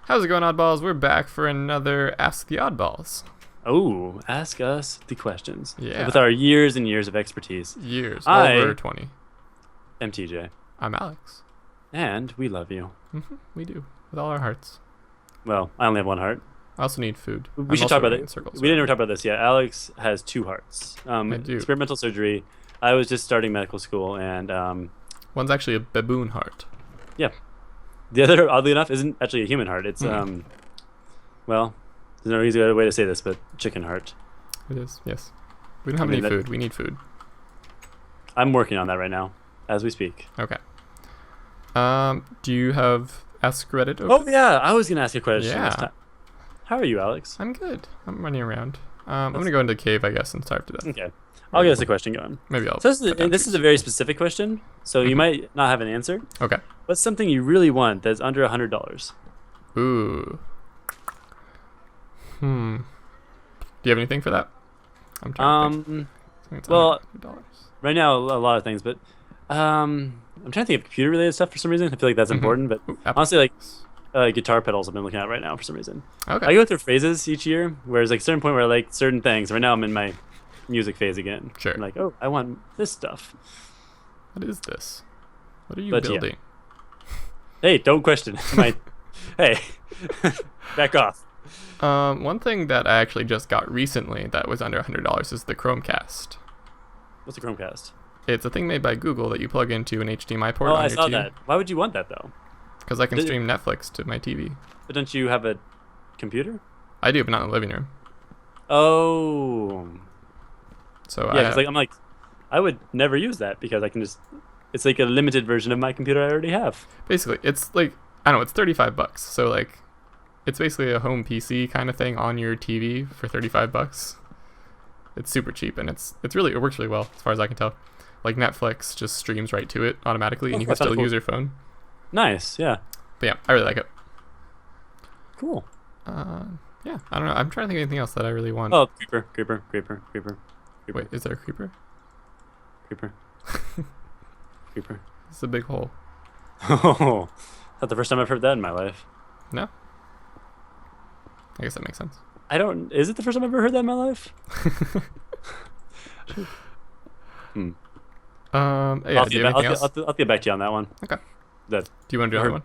How's it going, Oddballs? We're back for another Ask the Oddballs. Oh, ask us the questions. Yeah, With our years and years of expertise. years, over I 20. am TJ, I'm Alex. and we love you. We do, with all our hearts. Well, I only have one heart. I also need food. We I'm should also talk about running in it. circles We right didn't ever now. talk about this yet. Alex has two hearts. I do. Experimental surgery. I was just starting medical school, and One's actually a baboon heart. yeah. The other, oddly enough, isn't actually a human heart. It's, well, there's no easy way to say this, but chicken heart. It is, yes. We don't have I mean, any that- food. We need food. I'm working on that right now, as we speak. Okay. Do you have Ask Reddit open? Oh, yeah. I was going to ask you a question Yeah. this time. How are you, Alex? I'm good. I'm running around. I'm going to go into the cave, I guess, and starve to death. Okay. I'll get us a question going. Maybe I'll... So this, cut down this is trees. a very specific question, so you might not have an answer. Okay. What's something you really want that's under $100? Ooh. Do you have anything for that? I'm trying to think. Something that's Well, under $100. right now a lot of things, but I'm trying to think of computer-related stuff for some reason. I feel like that's important, but Ooh, apple. honestly, like guitar pedals I've been looking at right now for some reason. Okay. I go through phases each year, where there's like a certain point where I like certain things. Right now I'm in my music phase again. Sure. I'm like, oh, I want this stuff. What is this? What are you But, yeah. building? Hey, don't question my. Hey, back off. One thing that I actually just got recently that was under $100 is the Chromecast. What's a Chromecast? It's a thing made by Google that you plug into an HDMI port Oh, on I your saw TV. that. Why would you want that though? Because I can Did- stream Netflix to my TV. But don't you have a computer? I do, but not in the living room. Oh, So yeah. Because I'm like, I would never use that because I can just. It's like a limited version of my computer I already have. basically, it's like, I don't know, it's $35. So like, it's basically a home PC kind of thing on your TV for $35. It's super cheap, and it works really well as far as I can tell. Like Netflix just streams right to it automatically, and you can That sounds still cool. use your phone. Nice. Yeah. But yeah, I really like it. Cool. Yeah, I don't know. I'm trying to think of anything else that I really want. Oh, creeper. Wait, is there a creeper? Creeper. It's a big hole. Oh, that's the first time I've heard that in my life. No? I guess that makes sense. I don't. Is it the first time I've ever heard that in my life? Yeah, do you have anything else? I'll get back to you on that one. Okay. That Do you want to do another one?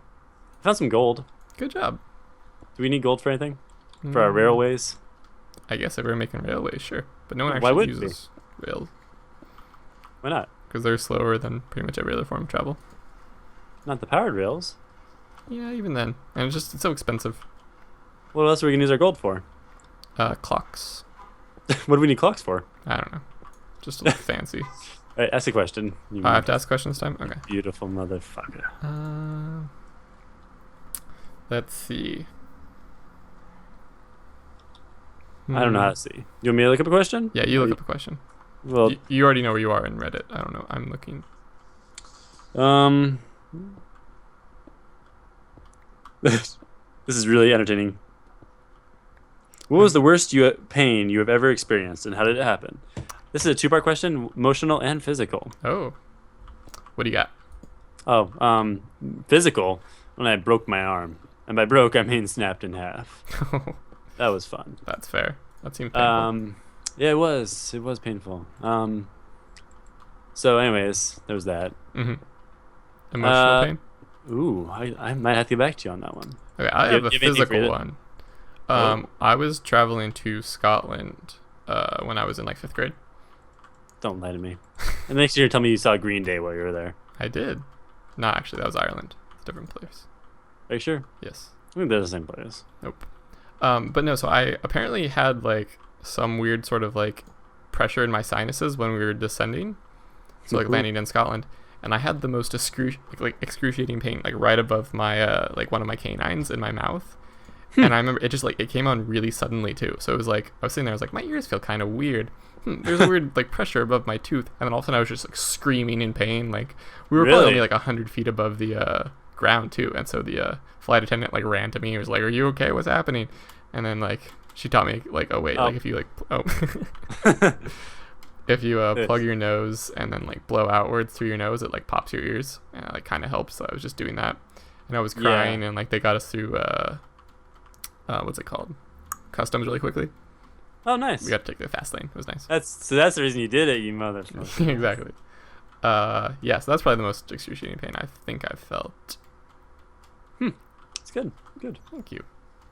I found some gold. Good job. Do we need gold for anything? For our railways? I guess if we're making railways, sure. But no one Why actually wouldn't we? uses rails Why not? because they're slower than pretty much every other form of travel. Not the powered rails. Yeah, even then. And it's so expensive. What else are we gonna use our gold for? Clocks. What do we need clocks for? I don't know. Just a little fancy. All right, ask a question. You I have to ask questions this time? Okay. beautiful motherfucker. Let's see. I don't know how to see. You want me to look up a question? Yeah, you look up a question. Well, You already know where you are in Reddit. I don't know. I'm looking. This is really entertaining. What was the worst pain you have ever experienced, and how did it happen? This is a two-part question: emotional and physical. Oh. What do you got? Oh, physical. When I broke my arm, and by broke I mean snapped in half. That was fun. That's fair. That seems painful. Yeah, it was. It was painful. So, anyways, there was that. Emotional pain? Ooh, I might have to get back to you on that one. Okay, I Do have you a have anything for physical it? one. Oh. I was traveling to Scotland when I was in like 5th grade. Don't lie to me. And next year, tell me you saw Green Day while you were there. I did. No, actually, that was Ireland. It's a different place. Are you sure? Yes. I think they're the same place. Nope. But no, so I apparently had like some weird sort of like pressure in my sinuses when we were descending. So like Mhm. landing in Scotland. And I had the most excruciating pain like right above my like one of my canines in my mouth. And I remember it just like it came on really suddenly too. So it was like I was sitting there, I was like, my ears feel kind of weird. There's a weird like pressure above my tooth, and then all of a sudden I was just like screaming in pain. Like we were probably Really? only like 100 feet above the ground too, and so the flight attendant like ran to me and was like, "Are you okay? What's happening?" And then like she taught me like, "Oh wait, Oh. like if you like if you plug your nose and then like blow outwards through your nose, it like pops your ears, and it like kind of helps." So I was just doing that, and I was Yeah. crying, and like they got us through what's it called? Customs really quickly. Oh, nice. We got to take the fast lane. It was nice. That's the reason you did it, you motherfucker. Exactly. Yeah, so that's probably the most excruciating pain I think I've felt. It's good. Good. Thank you.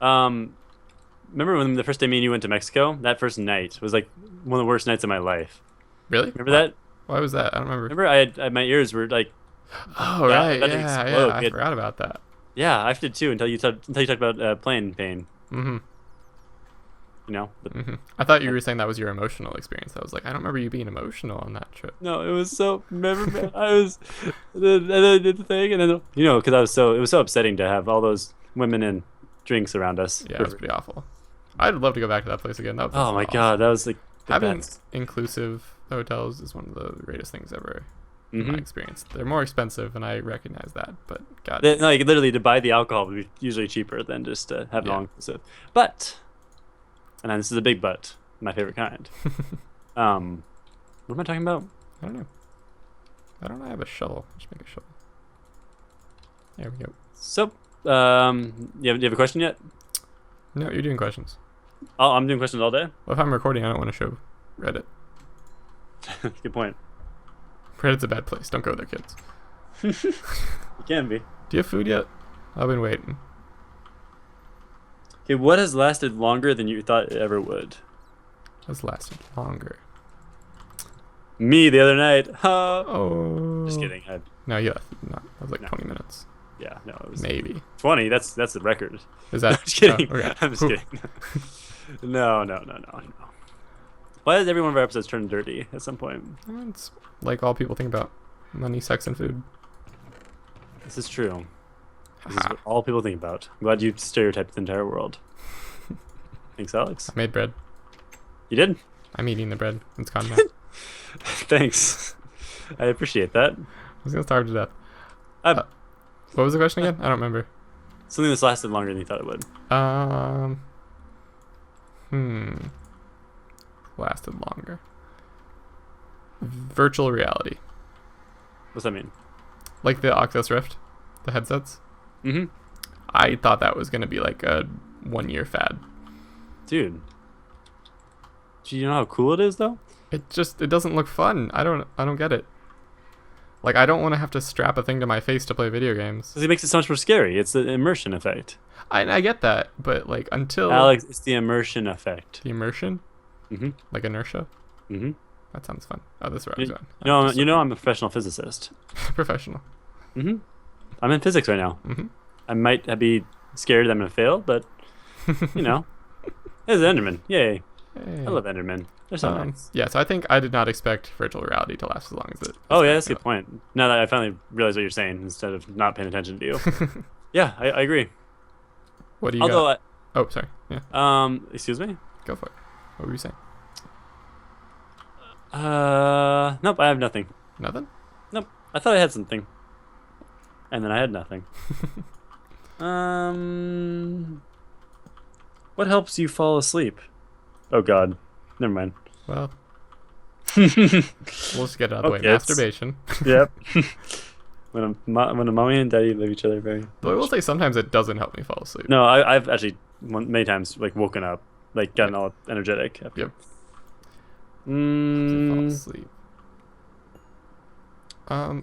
Remember when the first day me and you went to Mexico? That first night was like one of the worst nights of my life. Really? Remember that? Why was that? I don't remember. Remember I my ears were like. Oh right, about to yeah, explode. I forgot about that. Yeah, I did too until you talked about plane pain. Mm-hmm. You know. I thought you were saying that was your emotional experience. I was like, I don't remember you being emotional on that trip. No, it was so. Remember, I was. And then I did the thing, and then because it was so upsetting to have all those women and drinks around us. Yeah, it was pretty awful. I'd love to go back to that place again. That was Oh my awesome. god, that was like the Having best. inclusive hotels is one of the greatest things ever in my Mhm. experience. They're more expensive, and I recognize that. But God, Like literally to buy the alcohol would be usually cheaper than just to have it Yeah. all inclusive. But, and then this is a big but, my favorite kind. What am I talking about? I don't know. I don't know. I have a shovel. Just make a shovel. There we go. So, you have a question yet? No, you're doing questions. Oh, I'm doing questions all day. Well, if I'm recording, I don't want to show Reddit. Good point. Reddit's a bad place. Don't go there, kids. It can be. Do you have food yet? I've been waiting. Okay, what has lasted longer than you thought it ever would? Has lasted longer. Me the other night. Huh? Oh. Just kidding. No, yeah, no. That was like No. 20 minutes. Yeah, no, it was Maybe. 20. That's the record. Is that? Just kidding. Oh, okay. I'm just Whew. kidding. No. Why does every one of our episodes turn dirty at some point? It's like all people think about: money, sex, and food. This is true. This is Haha. what all people think about. I'm glad you stereotyped the entire world. Thanks, Alex. I made bread. You did? I'm eating the bread. It's gone now. Thanks. I appreciate that. I was gonna starve to death. Uh, What was the question again? I don't remember. Something that's lasted longer than you thought it would. Lasted longer. Virtual reality, What's that mean? like the Oculus Rift, the headsets. Mm-hmm. I thought that was gonna be like a 1-year fad. Dude. Do you know how cool it is, though? It doesn't look fun. I don't get it. Like, I don't want to have to strap a thing to my face to play video games. Because it makes it so much more scary. It's the immersion effect. I get that, but like until Alex, it's the immersion effect. the immersion, Mm-hmm. like inertia, Mm-hmm. that sounds fun. Oh, this is where I was going. I'm a professional physicist. Professional. Mm-hmm. I'm in physics right now. Mm-hmm. I might be scared that I'm going to fail, but, it's Enderman. Yay. Hey. I love Enderman. They're so nice. Yeah, so I think I did not expect virtual reality to last as long as it. Oh, yeah, that's a good point. Now that I finally realize what you're saying instead of not paying attention to you. Yeah, I agree. What do you Although, got? Oh, sorry. Yeah, excuse me? go for it. What were you saying? Nope, I have nothing. Nothing? Nope, I thought I had something. And then I had nothing. What helps you fall asleep? Oh, God. Never mind. Well, we'll just get it out of the way. Okay, it's- Masturbation. Yep. when a mommy and daddy love each other very. Though I will say sometimes it doesn't help me fall asleep. No, I've actually many times like woken up, like gotten all energetic. After. Yep. To fall Mm, asleep.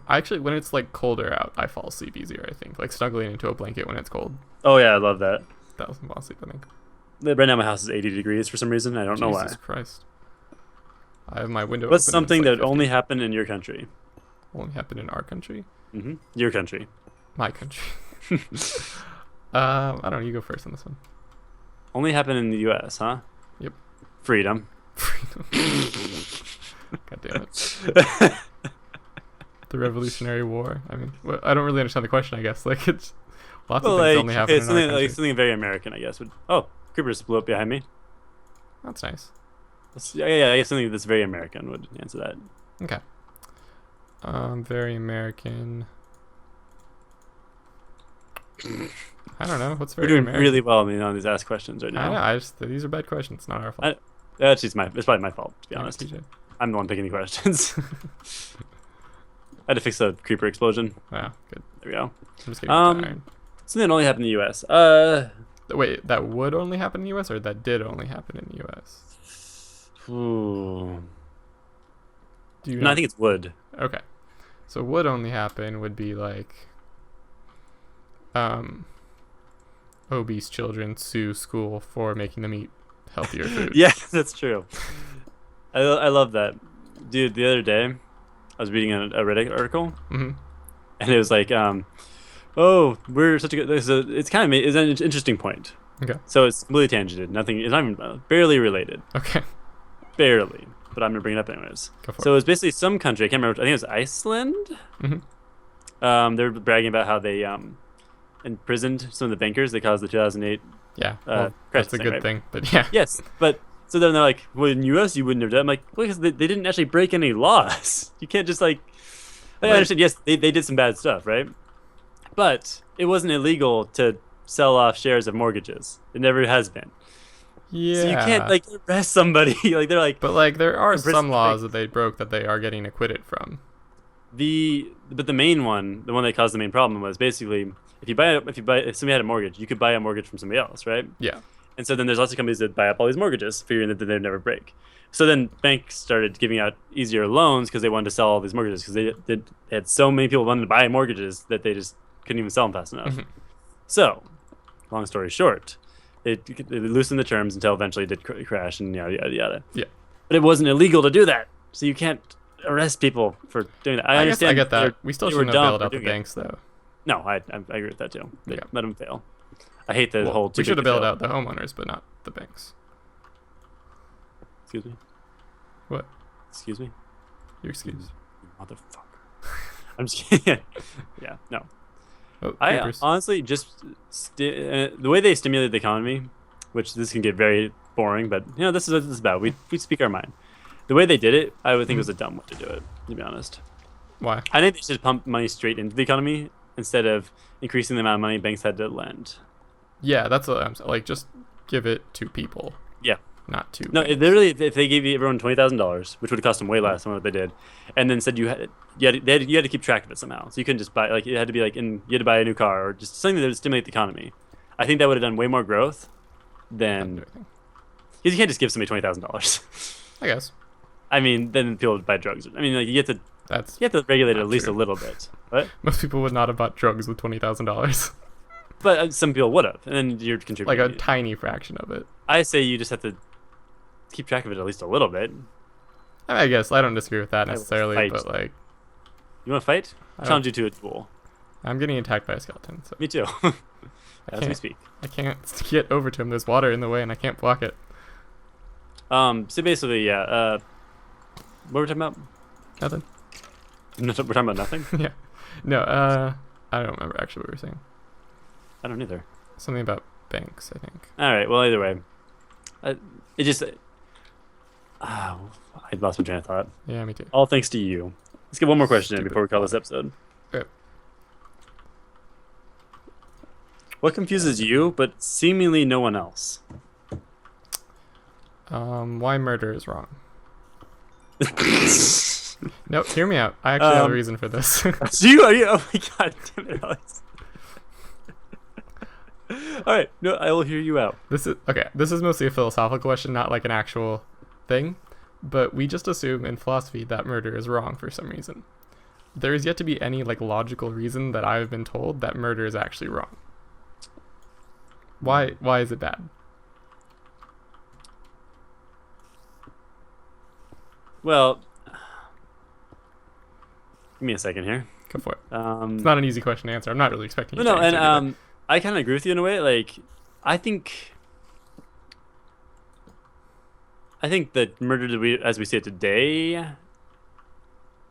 Actually, when it's like colder out, I fall asleep easier. I think like snuggling into a blanket when it's cold. oh yeah, I love that. That was fall asleep. I think. Right now my house is 80 degrees for some reason. I don't know why. Jesus Christ. I have my window. What's open and it's, something like, that only 50. happened in your country? Only happened in our country? Your country. My country. I don't know. You go first on this one. Only happened in the U.S., huh? Yep. Freedom. Freedom. God damn it. The Revolutionary War. I mean, I don't really understand the question. I guess like it's lots of things only happen in our something country. something very American, I guess. Oh, creepers blew up behind me. That's nice. Yeah, I guess something that's very American would answer that. Okay. Very American. I don't know. What's We're very doing American? really well on these ask questions right I now. know. These are bad questions. Not our fault. Actually, it's probably my fault, to be Thanks, honest. TJ. I'm the one picking the questions. I had to fix the creeper explosion. Wow. Good. There we go. I'm just kidding. Iron. Something that only happened in the U.S. Wait, that would only happen in the U.S. or that did only happen in the U.S.? Ooh. Do you No, know? I think it's would. Okay. So would only happen would be like um obese children sue school for making them eat healthier food. Yeah, that's true. I love that, dude. The other day, I was reading a Reddit article, Hmm. and it was like, oh, we're such a good. It's kind of it's an interesting point. Okay. So it's completely tangented. Nothing. It's not even barely related. Okay. Barely. But I'm gonna bring it up anyways. Go for So it was basically some country. I can't remember. I think it was Iceland. it. Hmm. They were bragging about how they imprisoned some of the bankers that caused the 2008 Yeah. Well, crisis that's a thing, good right? thing. But yeah. Yes, but so then they're like, well, in U.S. you wouldn't have done. I'm like, well, because they didn't actually break any laws. You can't just like. I Right. understand. Yes, they did some bad stuff, right? But it wasn't illegal to sell off shares of mortgages. It never has been. Yeah. So you can't like arrest somebody. Like they're like But like there are imprison- some laws that they broke that they are getting acquitted from. but the main one, the one that caused the main problem was basically if somebody had a mortgage, you could buy a mortgage from somebody else, right? Yeah. And so then there's lots of companies that buy up all these mortgages, figuring that they'd never break. So then banks started giving out easier loans because they wanted to sell all these mortgages because they had so many people wanting to buy mortgages that they just couldn't even sell them fast enough. Mhm. So, long story short, it loosened the terms until eventually it did crash and yada yada yada. Yeah. But it wasn't illegal to do that, so you can't arrest people for doing that. I guess understand. I get that. they're- We still they were shouldn't have dumb bailed for out the doing it. banks though. No, I agree with that too. Yeah. Let them fail. I hate the Well, whole. we too should big have to bailed fail. out the homeowners, but not the banks. Excuse me. What? Excuse me. Your excuse. You motherfucker. I'm just kidding. Yeah, no. Oh, I creepers. honestly just the way they stimulate the economy, which this can get very boring, but you know this is what this is about. We speak our mind. The way they did it, I would think was a dumb way to do it. To be honest, Why? I think they should pump money straight into the economy instead of increasing the amount of money banks had to lend. Yeah, that's what I'm saying. Like, just give it to people, Yeah. not to. No, banks. literally, if they gave everyone $20,000, which would have cost them way less than what they did, and then said you had to keep track of it somehow, so you couldn't just buy like it had to be like you had to buy a new car or just something that would stimulate the economy. I think that would have done way more growth Not than do anything. because you can't just give somebody $20,000. I guess I mean, then people would buy drugs. I mean, like you have that's to regulate it Not at least true. a little bit, but most people would not have bought drugs with $20,000. some people would have, and then you're Like contributing. a tiny fraction of it. I say you just have to keep track of it at least a little bit. I guess I don't disagree with that will necessarily, fight. but like You want to fight? I I challenge you to a duel. I'm getting attacked by a skeleton, so Me too. I As we can't, speak. I can't get over to him. There's water in the way, and I can't block it. So basically, yeah. What were we talking about? Nothing. We're talking about nothing. Yeah. No. I don't remember actually what we were saying. I don't either. Something about banks, I think. All right. Well, either way, it just. I lost my train of thought. Yeah, me too. All thanks to you. Let's get one more question in Stupid before we call this episode. Okay. What confuses you, but seemingly no one else? Why murder is wrong? No, hear me out. I actually have a reason for this. Do you? Are you? Oh my god! Damn it, Alex. All right. No, I will hear you out. This is okay. This is mostly a philosophical question, not like an actual thing. But we just assume in philosophy that murder is wrong for some reason. There is yet to be any like logical reason that I've been told that murder is actually wrong. Why is it bad? Well, give me a second here. Go for it. It's not an easy question to answer. I'm not really expecting you No, to and answer it I kind of agree with you in a way. Like, I think that murder that as we see it today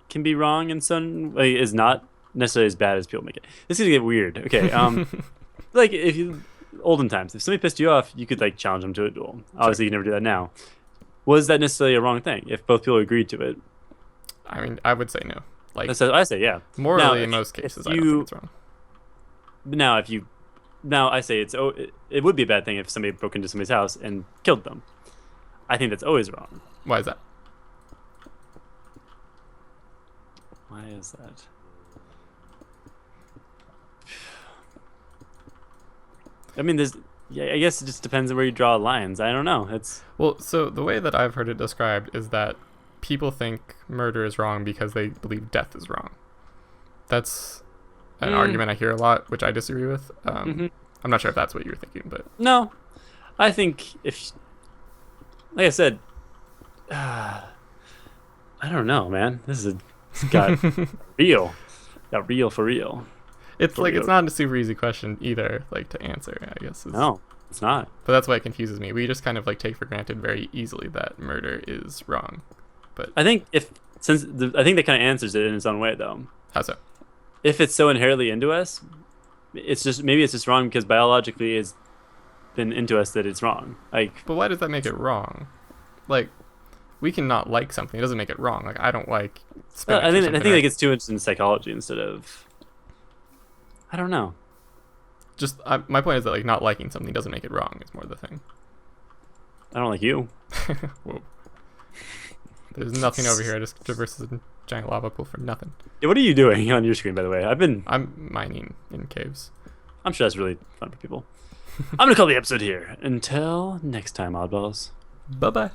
can be wrong in some way, is not necessarily as bad as people make it. This is gonna get weird. Okay, like if you olden times, if somebody pissed you off, you could like challenge them to a duel. Obviously, you can never do that now. Was that necessarily a wrong thing if both people agreed to it? I mean, I would say no. Like I say yeah. morally, Now, in if- most if cases, I don't think it's wrong. Now I say it would be a bad thing if somebody broke into somebody's house and killed them. I think that's always wrong. Why is that? Why is that? I mean, Yeah, I guess it just depends on where you draw lines. I don't know. It's Well, so the way that I've heard it described is that people think murder is wrong because they believe death is wrong. That's an mm, argument I hear a lot, which I disagree with. hmm I'm not sure if that's what you're thinking, but no. I think if, like I said, I don't know, man. It's got real, got real for real, it's for like it's real. not a super easy question either, like to answer. I guess is, No, it's not. but that's why it confuses me. We just kind of like take for granted very easily that murder is wrong. But I think if I think that kind of answers it in its own way, though. how so? If it's so inherently into us, it's just maybe it's just wrong because biologically it's been into us that it's wrong. Like, But why does that make it wrong? Like, we can not like something. It doesn't make it wrong. Like, I don't like spinach or I something. think that gets too much in psychology instead of I don't know. My point is that like not liking something doesn't make it wrong. It's more the thing. I don't like you. Whoa. There's nothing over here. I just traversed a giant lava pool for nothing. Yeah, what are you doing on your screen, by the way? I'm mining in caves. I'm sure that's really fun for people. I'm gonna call the episode here. Until next time, oddballs. Bye bye.